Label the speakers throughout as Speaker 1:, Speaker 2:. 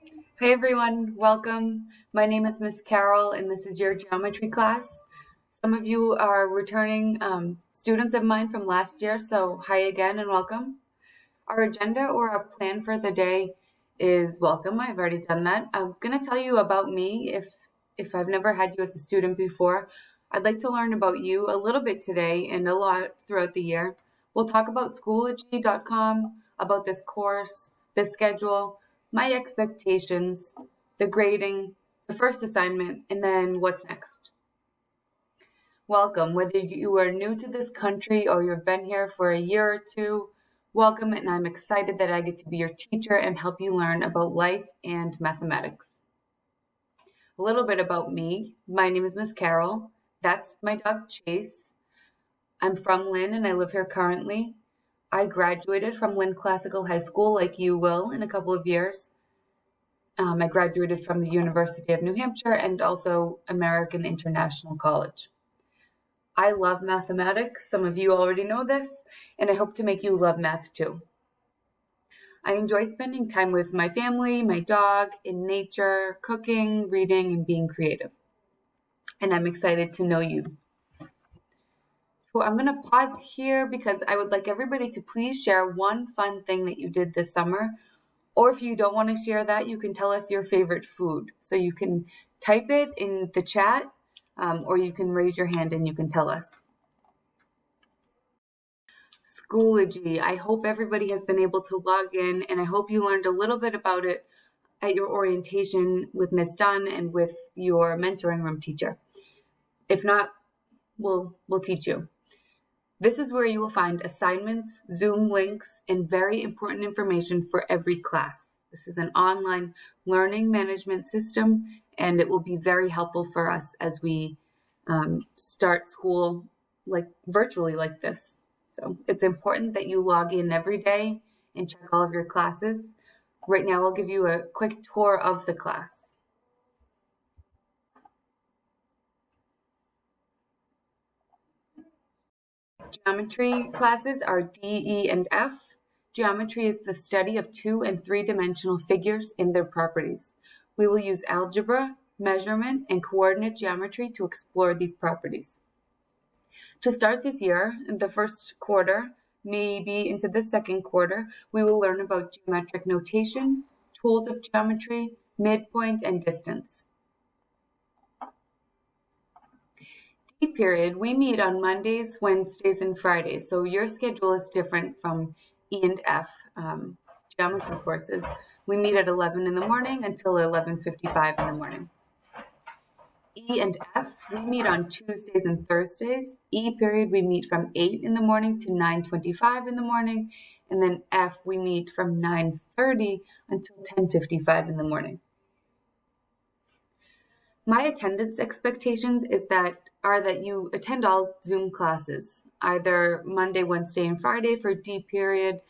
Speaker 1: Hey everyone, welcome. My name is Miss Carol and this is your geometry class. Some of you are returning students of mine from last year, so hi again and welcome. Our agenda or our plan for the day is welcome. I've already done that. I'm going to tell you about me if I've never had you as a student before. I'd like to learn about you a little bit today and a lot throughout the year. We'll talk about Schoology.com, about this course, the schedule, my expectations, the grading, the first assignment, and then what's next. Welcome. Whether you are new to this country or you've been here for a year or two, welcome, and I'm excited that I get to be your teacher and help you learn about life and mathematics. A little bit about me. My name is Miss Carol. That's my dog Chase. I'm from Lynn and I live here currently. I graduated from Lynn Classical High School like you will in a couple of years. I graduated from the University of New Hampshire and also American International College. I love mathematics. Some of you already know this, and I hope to make you love math too. I enjoy spending time with my family, my dog, in nature, cooking, reading, and being creative. And I'm excited to know you. So I'm going to pause here because I would like everybody to please share one fun thing that you did this summer. Or if you don't want to share that, you can tell us your favorite food. So you can type it in the chat, or you can raise your hand and you can tell us. Schoology. I hope everybody has been able to log in, and I hope you learned a little bit about it at your orientation with Ms. Dunn and with your mentoring room teacher. If not, we'll teach you. This is where you will find assignments, Zoom links, and very important information for every class. This is an online learning management system, and it will be very helpful for us as we start school virtually like this. So it's important that you log in every day and check all of your classes. Right now, I'll give you a quick tour of the class. Geometry classes are D, E, and F. Geometry is the study of 2- and 3-dimensional figures and their properties. We will use algebra, measurement, and coordinate geometry to explore these properties. To start this year, in the first quarter, maybe into the second quarter, we will learn about geometric notation, tools of geometry, midpoint, and distance. D period, we meet on Mondays, Wednesdays, and Fridays, so your schedule is different from E and F geometry courses. We meet at 11 in the morning until 11:55 in the morning. E and F, we meet on Tuesdays and Thursdays. E period, we meet from 8 in the morning to 9:25 in the morning. And then F, we meet from 9:30 until 10:55 in the morning. My attendance expectations are that you attend all Zoom classes, either Monday, Wednesday, and Friday for D period,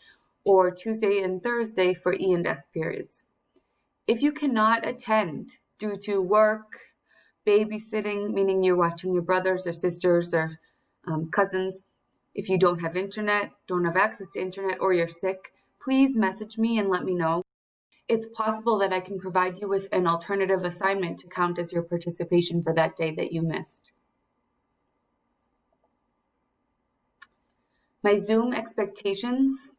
Speaker 1: or Tuesday and Thursday for E and F periods. If you cannot attend due to work, babysitting, meaning you're watching your brothers or sisters or cousins, if you don't have internet, don't have access to internet, or you're sick, please message me and let me know. It's possible that I can provide you with an alternative assignment to count as your participation for that day that you missed. My Zoom expectations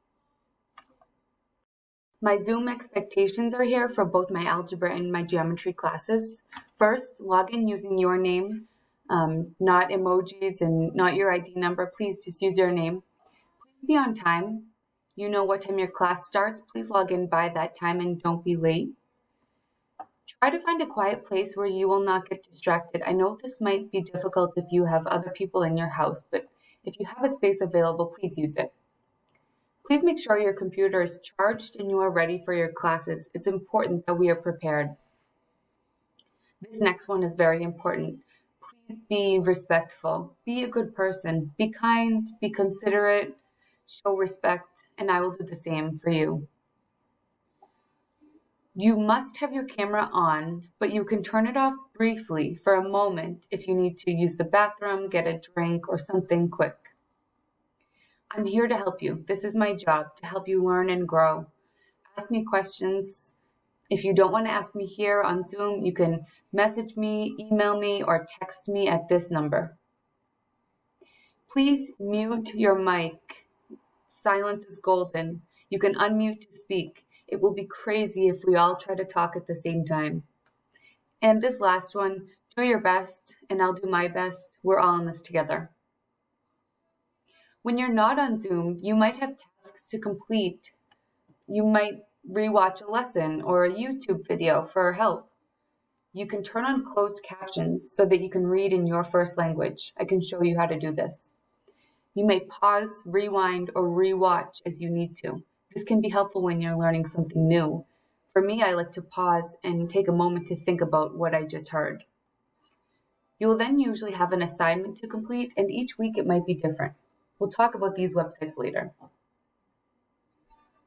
Speaker 1: are here for both my algebra and my geometry classes. First, log in using your name, not emojis and not your ID number. Please just use your name. Please be on time. You know what time your class starts. Please log in by that time and don't be late. Try to find a quiet place where you will not get distracted. I know this might be difficult if you have other people in your house, but if you have a space available, please use it. Please make sure your computer is charged and you are ready for your classes. It's important that we are prepared. This next one is very important. Please be respectful. Be a good person. Be kind, be considerate, show respect, and I will do the same for you. You must have your camera on, but you can turn it off briefly for a moment if you need to use the bathroom, get a drink, or something quick. I'm here to help you. This is my job, to help you learn and grow. Ask me questions. If you don't want to ask me here on Zoom, you can message me, email me, or text me at this number. Please mute your mic. Silence is golden. You can unmute to speak. It will be crazy if we all try to talk at the same time. And this last one, do your best, and I'll do my best. We're all in this together. When you're not on Zoom, you might have tasks to complete. You might rewatch a lesson or a YouTube video for help. You can turn on closed captions so that you can read in your first language. I can show you how to do this. You may pause, rewind, or rewatch as you need to. This can be helpful when you're learning something new. For me, I like to pause and take a moment to think about what I just heard. You will then usually have an assignment to complete, and each week it might be different. We'll talk about these websites later.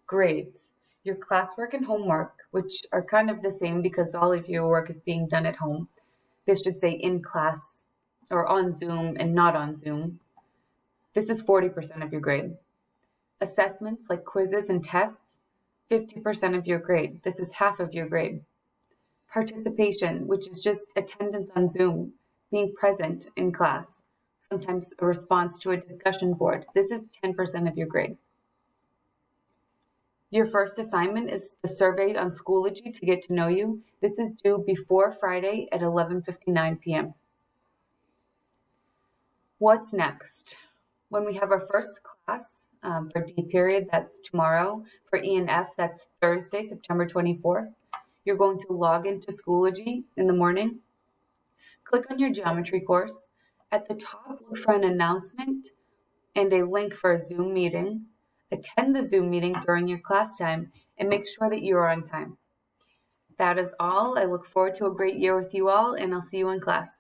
Speaker 1: Grades. Your classwork and homework, which are kind of the same because all of your work is being done at home. This should say in class or on Zoom and not on Zoom. This is 40% of your grade. Assessments like quizzes and tests, 50% of your grade. This is half of your grade. Participation, which is just attendance on Zoom, being present in class, sometimes a response to a discussion board. This is 10% of your grade. Your first assignment is the survey on Schoology to get to know you. This is due before Friday at 11:59 p.m. What's next? When we have our first class for D period, that's tomorrow. For E and F, that's Thursday, September 24th. You're going to log into Schoology in the morning. Click on your geometry course. At the top, look for an announcement and a link for a Zoom meeting. Attend the Zoom meeting during your class time and make sure that you are on time. That is all. I look forward to a great year with you all, and I'll see you in class.